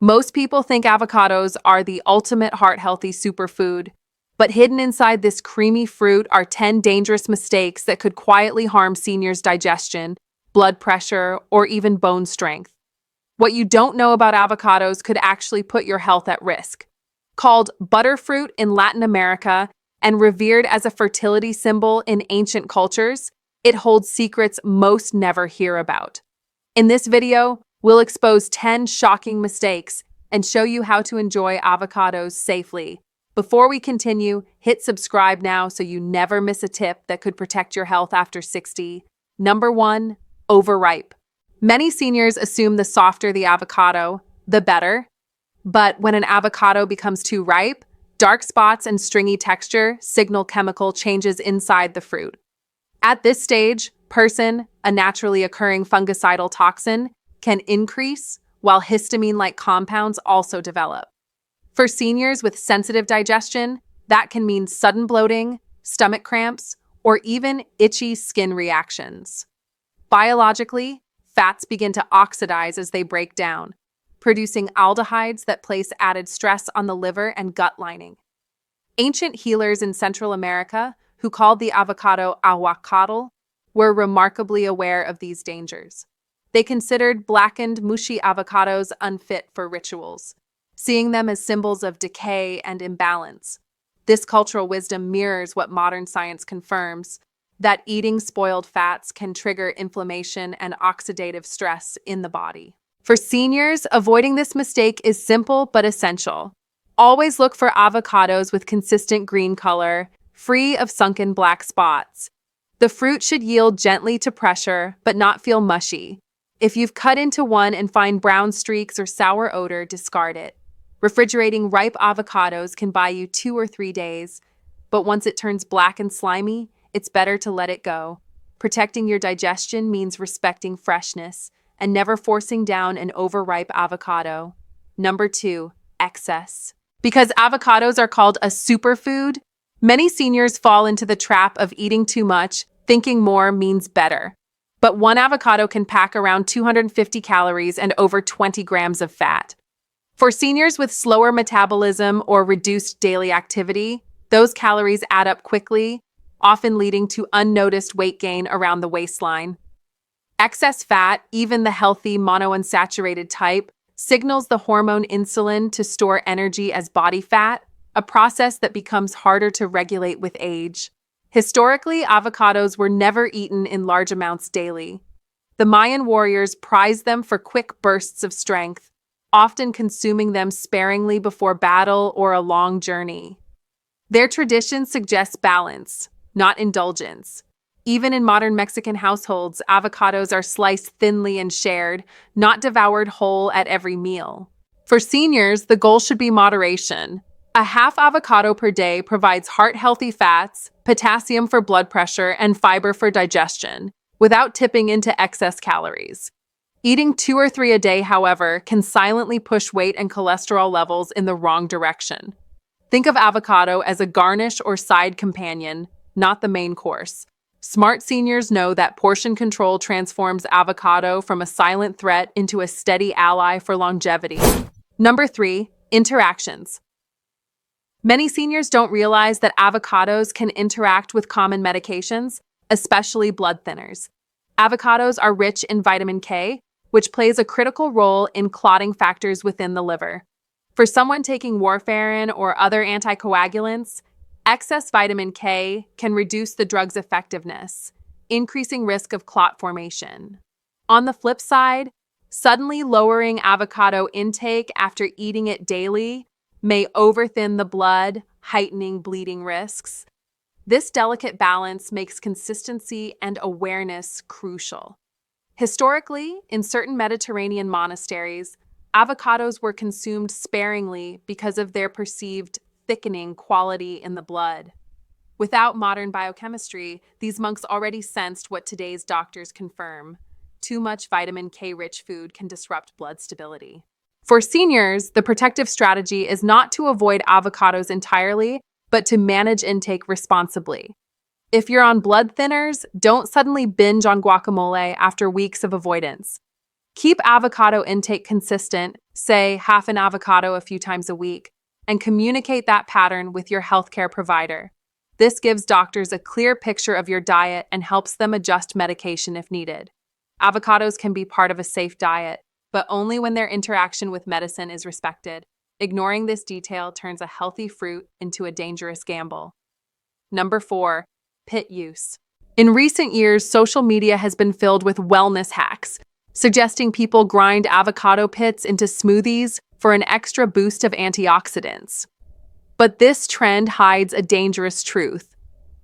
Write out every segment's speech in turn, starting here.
Most people think avocados are the ultimate heart-healthy superfood, but hidden inside this creamy fruit are 10 dangerous mistakes that could quietly harm seniors' digestion, blood pressure, or even bone strength. What you don't know about avocados could actually put your health at risk. Called butterfruit in Latin America and revered as a fertility symbol in ancient cultures, it holds secrets most never hear about. In this video, we'll expose 10 shocking mistakes and show you how to enjoy avocados safely. Before we continue, hit subscribe now so you never miss a tip that could protect your health after 60. Number 1, overripe. Many seniors assume the softer the avocado, the better. But when an avocado becomes too ripe, dark spots and stringy texture signal chemical changes inside the fruit. At this stage, persin, a naturally occurring fungicidal toxin, can increase, while histamine-like compounds also develop. For seniors with sensitive digestion, that can mean sudden bloating, stomach cramps, or even itchy skin reactions. Biologically, fats begin to oxidize as they break down, producing aldehydes that place added stress on the liver and gut lining. Ancient healers in Central America, who called the avocado avocado, were remarkably aware of these dangers. They considered blackened, mushy avocados unfit for rituals, seeing them as symbols of decay and imbalance. This cultural wisdom mirrors what modern science confirms, that eating spoiled fats can trigger inflammation and oxidative stress in the body. For seniors, avoiding this mistake is simple but essential. Always look for avocados with consistent green color, free of sunken black spots. The fruit should yield gently to pressure, but not feel mushy. If you've cut into one and find brown streaks or sour odor, discard it. Refrigerating ripe avocados can buy you 2 or 3 days, but once it turns black and slimy, it's better to let it go. Protecting your digestion means respecting freshness and never forcing down an overripe avocado. Number 2, excess. Because avocados are called a superfood, many seniors fall into the trap of eating too much, thinking more means better. But one avocado can pack around 250 calories and over 20 grams of fat. For seniors with slower metabolism or reduced daily activity, those calories add up quickly, often leading to unnoticed weight gain around the waistline. Excess fat, even the healthy monounsaturated type, signals the hormone insulin to store energy as body fat, a process that becomes harder to regulate with age. Historically, avocados were never eaten in large amounts daily. The Mayan warriors prized them for quick bursts of strength, often consuming them sparingly before battle or a long journey. Their tradition suggests balance, not indulgence. Even in modern Mexican households, avocados are sliced thinly and shared, not devoured whole at every meal. For seniors, the goal should be moderation. A half avocado per day provides heart-healthy fats, potassium for blood pressure, and fiber for digestion, without tipping into excess calories. Eating 2 or 3 a day, however, can silently push weight and cholesterol levels in the wrong direction. Think of avocado as a garnish or side companion, not the main course. Smart seniors know that portion control transforms avocado from a silent threat into a steady ally for longevity. Number 3, interactions. Many seniors don't realize that avocados can interact with common medications, especially blood thinners. Avocados are rich in vitamin K, which plays a critical role in clotting factors within the liver. For someone taking warfarin or other anticoagulants, excess vitamin K can reduce the drug's effectiveness, increasing risk of clot formation. On the flip side, suddenly lowering avocado intake after eating it daily may overthin the blood, heightening bleeding risks. This delicate balance makes consistency and awareness crucial. Historically, in certain Mediterranean monasteries, avocados were consumed sparingly because of their perceived thickening quality in the blood. Without modern biochemistry, these monks already sensed what today's doctors confirm: too much vitamin K-rich food can disrupt blood stability. For seniors, the protective strategy is not to avoid avocados entirely, but to manage intake responsibly. If you're on blood thinners, don't suddenly binge on guacamole after weeks of avoidance. Keep avocado intake consistent, say half an avocado a few times a week, and communicate that pattern with your healthcare provider. This gives doctors a clear picture of your diet and helps them adjust medication if needed. Avocados can be part of a safe diet, but only when their interaction with medicine is respected. Ignoring this detail turns a healthy fruit into a dangerous gamble. Number 4, pit use. In recent years, social media has been filled with wellness hacks, suggesting people grind avocado pits into smoothies for an extra boost of antioxidants. But this trend hides a dangerous truth.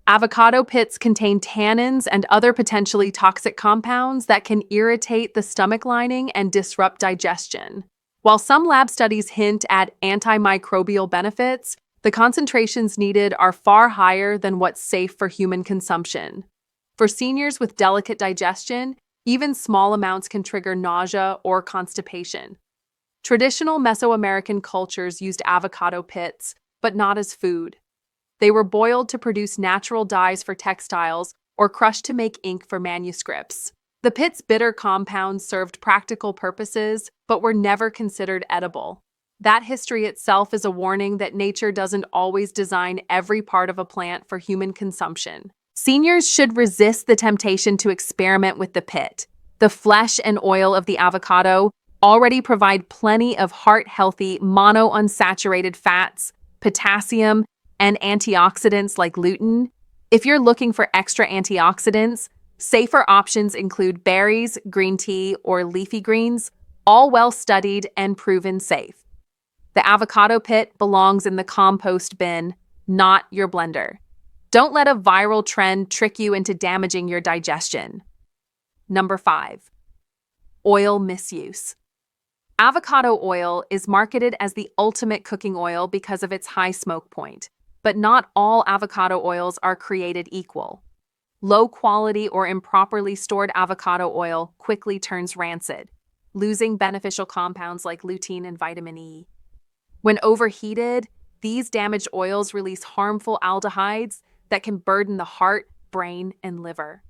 Avocado pits contain tannins and other potentially toxic compounds that can irritate the stomach lining and disrupt digestion. While some lab studies hint at antimicrobial benefits, the concentrations needed are far higher than what's safe for human consumption. For seniors with delicate digestion, even small amounts can trigger nausea or constipation. Traditional Mesoamerican cultures used avocado pits, but not as food. They were boiled to produce natural dyes for textiles or crushed to make ink for manuscripts. The pit's bitter compounds served practical purposes, but were never considered edible. That history itself is a warning that nature doesn't always design every part of a plant for human consumption. Seniors should resist the temptation to experiment with the pit. The flesh and oil of the avocado already provide plenty of heart-healthy monounsaturated fats, potassium, and antioxidants like lutein. If you're looking for extra antioxidants, safer options include berries, green tea, or leafy greens, all well-studied and proven safe. The avocado pit belongs in the compost bin, not your blender. Don't let a viral trend trick you into damaging your digestion. Number 5, oil misuse. Avocado oil is marketed as the ultimate cooking oil because of its high smoke point, but not all avocado oils are created equal. Low-quality or improperly stored avocado oil quickly turns rancid, losing beneficial compounds like lutein and vitamin E. When overheated, these damaged oils release harmful aldehydes that can burden the heart, brain, and liver.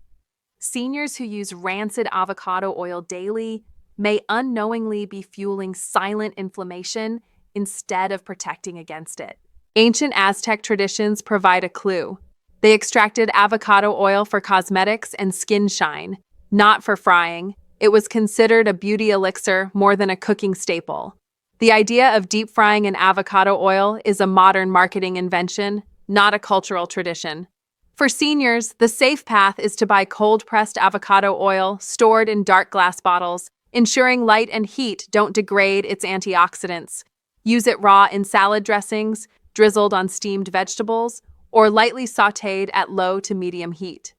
Seniors who use rancid avocado oil daily may unknowingly be fueling silent inflammation instead of protecting against it. Ancient Aztec traditions provide a clue. They extracted avocado oil for cosmetics and skin shine, not for frying. It was considered a beauty elixir more than a cooking staple. The idea of deep frying in avocado oil is a modern marketing invention, not a cultural tradition. For seniors, the safe path is to buy cold-pressed avocado oil stored in dark glass bottles, ensuring light and heat don't degrade its antioxidants. Use it raw in salad dressings, drizzled on steamed vegetables, or lightly sautéed at low to medium heat.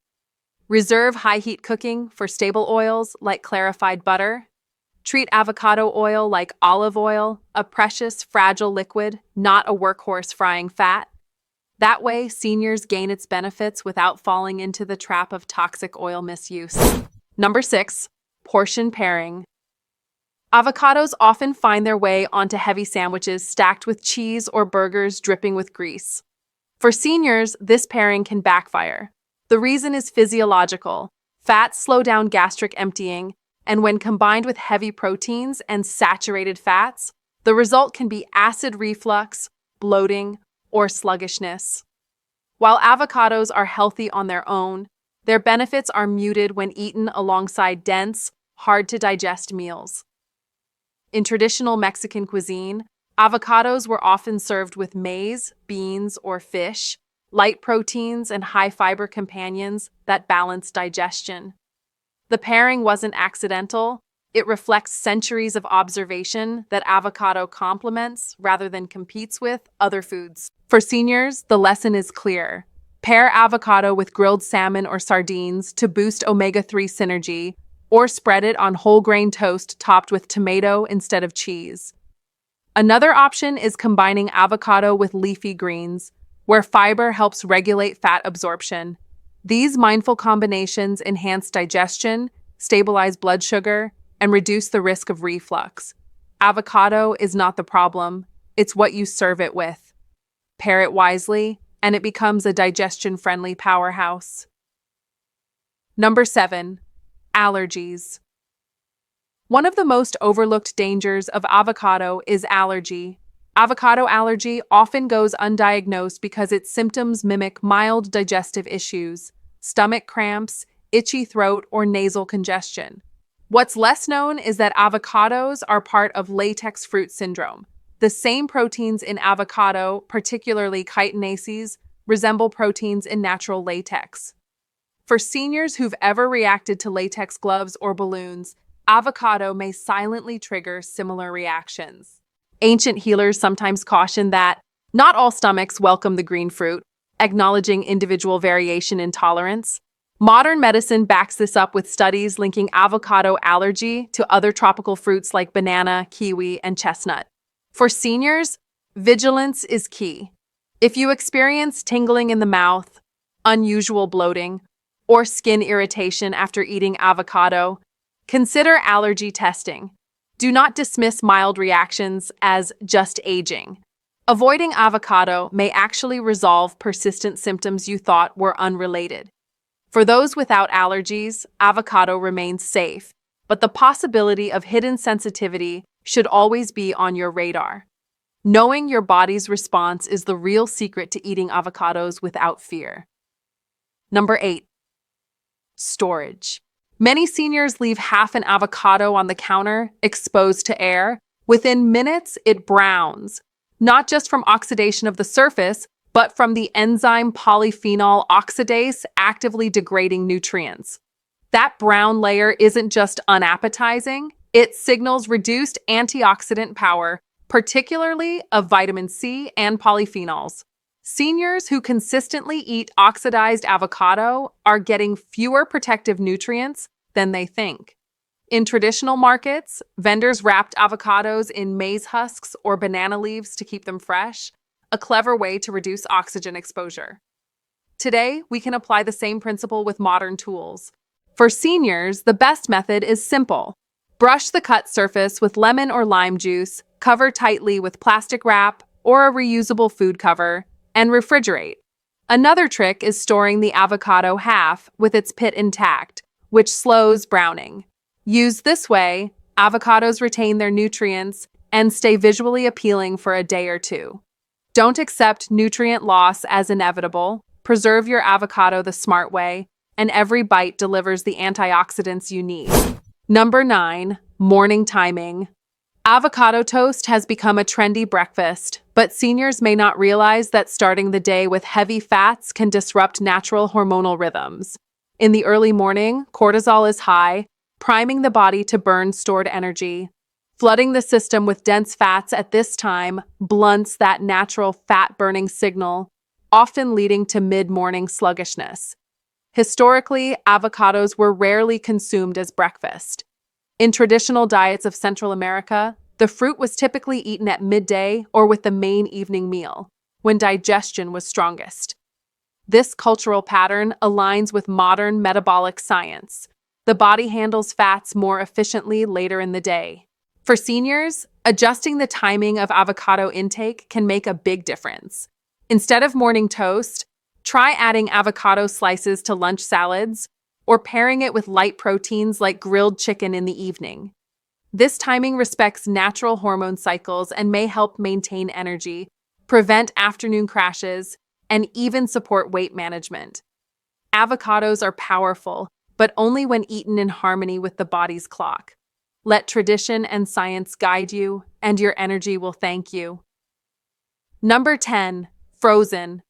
Reserve high-heat cooking for stable oils like clarified butter. Treat avocado oil like olive oil, a precious, fragile liquid, not a workhorse frying fat. That way, seniors gain its benefits without falling into the trap of toxic oil misuse. Number 6, portion pairing. Avocados often find their way onto heavy sandwiches stacked with cheese or burgers dripping with grease. For seniors, this pairing can backfire. The reason is physiological. Fats slow down gastric emptying, and when combined with heavy proteins and saturated fats, the result can be acid reflux, bloating, or sluggishness. While avocados are healthy on their own, their benefits are muted when eaten alongside dense, hard-to-digest meals. In traditional Mexican cuisine, avocados were often served with maize, beans, or fish, light proteins and high-fiber companions that balance digestion. The pairing wasn't accidental. It reflects centuries of observation that avocado complements rather than competes with other foods. For seniors, the lesson is clear. Pair avocado with grilled salmon or sardines to boost omega-3 synergy, or spread it on whole grain toast topped with tomato instead of cheese. Another option is combining avocado with leafy greens, where fiber helps regulate fat absorption. These mindful combinations enhance digestion, stabilize blood sugar, and reduce the risk of reflux. Avocado is not the problem, it's what you serve it with. Pair it wisely, and it becomes a digestion-friendly powerhouse. Number 7, allergies. One of the most overlooked dangers of avocado is allergy. Avocado allergy often goes undiagnosed because its symptoms mimic mild digestive issues, stomach cramps, itchy throat, or nasal congestion. What's less known is that avocados are part of latex fruit syndrome. The same proteins in avocado, particularly chitinases, resemble proteins in natural latex. For seniors who've ever reacted to latex gloves or balloons, avocado may silently trigger similar reactions. Ancient healers sometimes caution that not all stomachs welcome the green fruit, acknowledging individual variation in tolerance. Modern medicine backs this up with studies linking avocado allergy to other tropical fruits like banana, kiwi, and chestnut. For seniors, vigilance is key. If you experience tingling in the mouth, unusual bloating, or skin irritation after eating avocado, consider allergy testing. Do not dismiss mild reactions as just aging. Avoiding avocado may actually resolve persistent symptoms you thought were unrelated. For those without allergies, avocado remains safe, but the possibility of hidden sensitivity should always be on your radar. Knowing your body's response is the real secret to eating avocados without fear. Number 8. Storage. Many seniors leave half an avocado on the counter, exposed to air. Within minutes, it browns, not just from oxidation of the surface, but from the enzyme polyphenol oxidase actively degrading nutrients. That brown layer isn't just unappetizing, it signals reduced antioxidant power, particularly of vitamin C and polyphenols. Seniors who consistently eat oxidized avocado are getting fewer protective nutrients than they think. In traditional markets, vendors wrapped avocados in maize husks or banana leaves to keep them fresh, a clever way to reduce oxygen exposure. Today, we can apply the same principle with modern tools. For seniors, the best method is simple. Brush the cut surface with lemon or lime juice, cover tightly with plastic wrap or a reusable food cover, and refrigerate. Another trick is storing the avocado half with its pit intact, which slows browning. Used this way, avocados retain their nutrients and stay visually appealing for a day or two. Don't accept nutrient loss as inevitable. Preserve your avocado the smart way, and every bite delivers the antioxidants you need. Number 9, morning timing. Avocado toast has become a trendy breakfast, but seniors may not realize that starting the day with heavy fats can disrupt natural hormonal rhythms. In the early morning, cortisol is high, priming the body to burn stored energy. Flooding the system with dense fats at this time blunts that natural fat-burning signal, often leading to mid-morning sluggishness. Historically, avocados were rarely consumed as breakfast. In traditional diets of Central America, the fruit was typically eaten at midday or with the main evening meal, when digestion was strongest. This cultural pattern aligns with modern metabolic science. The body handles fats more efficiently later in the day. For seniors, adjusting the timing of avocado intake can make a big difference. Instead of morning toast, try adding avocado slices to lunch salads or pairing it with light proteins like grilled chicken in the evening. This timing respects natural hormone cycles and may help maintain energy, prevent afternoon crashes, and even support weight management. Avocados are powerful, but only when eaten in harmony with the body's clock. Let tradition and science guide you, and your energy will thank you. Number 10, frozen.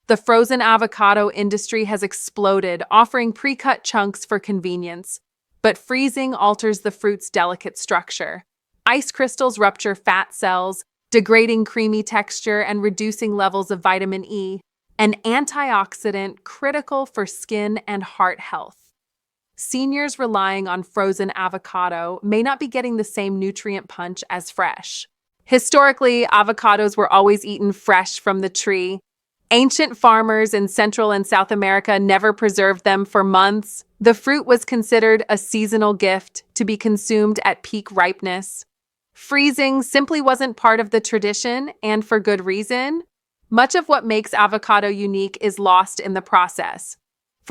The frozen avocado industry has exploded, offering pre-cut chunks for convenience. But freezing alters the fruit's delicate structure. Ice crystals rupture fat cells, degrading creamy texture and reducing levels of vitamin E, an antioxidant critical for skin and heart health. Seniors relying on frozen avocado may not be getting the same nutrient punch as fresh. Historically, avocados were always eaten fresh from the tree. Ancient farmers in Central and South America never preserved them for months. The fruit was considered a seasonal gift to be consumed at peak ripeness. Freezing simply wasn't part of the tradition, and for good reason. Much of what makes avocado unique is lost in the process.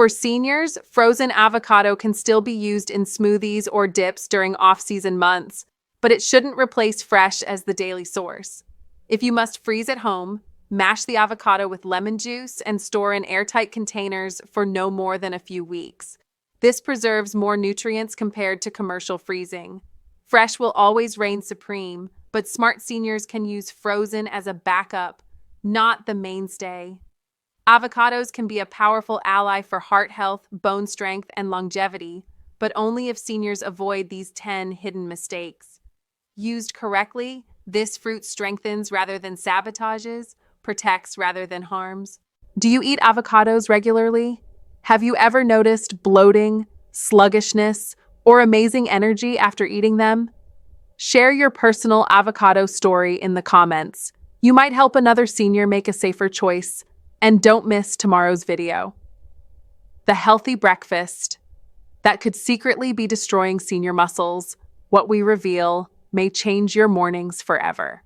For seniors, frozen avocado can still be used in smoothies or dips during off-season months, but it shouldn't replace fresh as the daily source. If you must freeze at home, mash the avocado with lemon juice and store in airtight containers for no more than a few weeks. This preserves more nutrients compared to commercial freezing. Fresh will always reign supreme, but smart seniors can use frozen as a backup, not the mainstay. Avocados can be a powerful ally for heart health, bone strength, and longevity, but only if seniors avoid these 10 hidden mistakes. Used correctly, this fruit strengthens rather than sabotages, protects rather than harms. Do you eat avocados regularly? Have you ever noticed bloating, sluggishness, or amazing energy after eating them? Share your personal avocado story in the comments. You might help another senior make a safer choice. And don't miss tomorrow's video. The healthy breakfast that could secretly be destroying senior muscles. What we reveal may change your mornings forever.